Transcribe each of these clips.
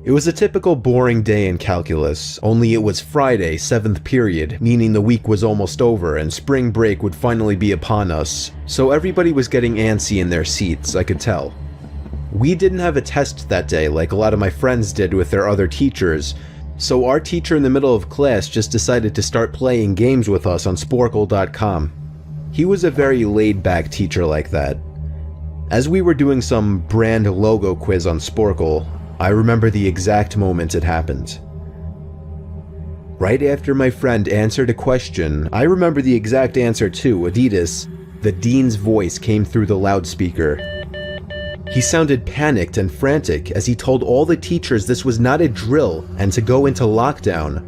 It was a typical boring day in calculus, only it was Friday, 7th period, meaning the week was almost over and spring break would finally be upon us, so everybody was getting antsy in their seats, I could tell. We didn't have a test that day like a lot of my friends did with their other teachers, so our teacher in the middle of class just decided to start playing games with us on Sporkle.com. He was a very laid-back teacher like that. As we were doing some brand logo quiz on Sporkle, I remember the exact moment it happened. Right after my friend answered a question, I remember the exact answer too, Adidas. The dean's voice came through the loudspeaker. He sounded panicked and frantic as he told all the teachers this was not a drill and to go into lockdown.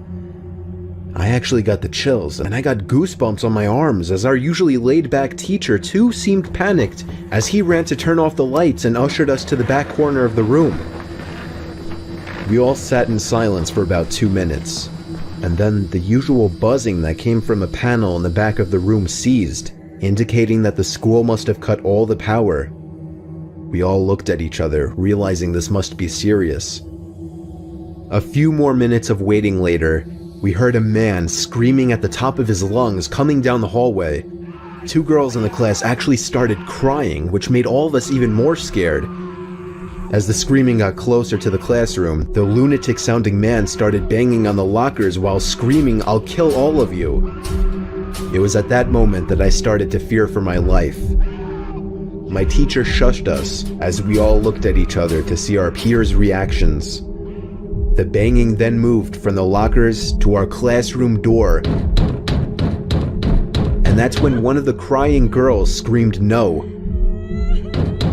I actually got the chills and I got goosebumps on my arms as our usually laid-back teacher too seemed panicked as he ran to turn off the lights and ushered us to the back corner of the room. We all sat in silence for about 2 minutes, and then the usual buzzing that came from a panel in the back of the room ceased, indicating that the school must have cut all the power. We all looked at each other, realizing this must be serious. A few more minutes of waiting later, we heard a man screaming at the top of his lungs coming down the hallway. 2 girls in the class actually started crying, which made all of us even more scared. As the screaming got closer to the classroom, the lunatic-sounding man started banging on the lockers while screaming, "I'll kill all of you." It was at that moment that I started to fear for my life. My teacher shushed us as we all looked at each other to see our peers' reactions. The banging then moved from the lockers to our classroom door, and that's when one of the crying girls screamed no.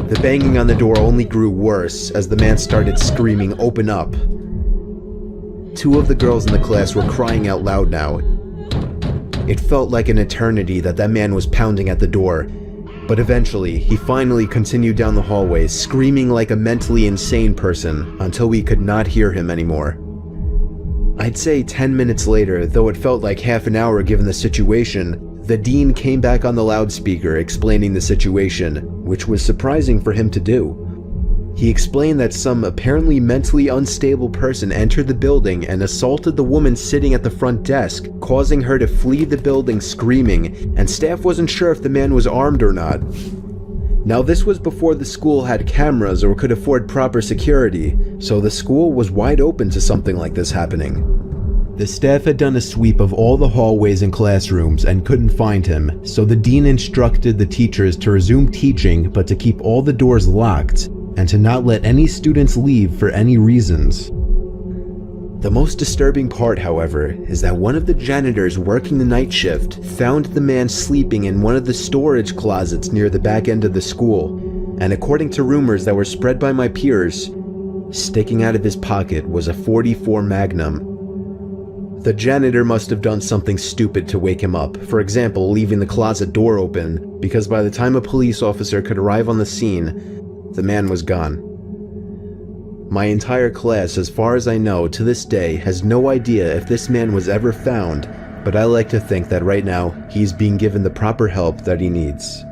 The banging on the door only grew worse as the man started screaming, "Open up." 2 of the girls in the class were crying out loud now. It felt like an eternity that man was pounding at the door, but eventually he finally continued down the hallway, screaming like a mentally insane person until we could not hear him anymore. I'd say 10 minutes later, though it felt like half an hour given the situation, the dean came back on the loudspeaker explaining the situation, which was surprising for him to do. He explained that some apparently mentally unstable person entered the building and assaulted the woman sitting at the front desk, causing her to flee the building screaming, and staff wasn't sure if the man was armed or not. Now this was before the school had cameras or could afford proper security, so the school was wide open to something like this happening. The staff had done a sweep of all the hallways and classrooms and couldn't find him, so the dean instructed the teachers to resume teaching but to keep all the doors locked and to not let any students leave for any reasons. The most disturbing part, however, is that one of the janitors working the night shift found the man sleeping in one of the storage closets near the back end of the school, and according to rumors that were spread by my peers, sticking out of his pocket was a .44 Magnum. The janitor must have done something stupid to wake him up, for example leaving the closet door open, because by the time a police officer could arrive on the scene, the man was gone. My entire class, as far as I know, to this day, has no idea if this man was ever found, but I like to think that right now, he's being given the proper help that he needs.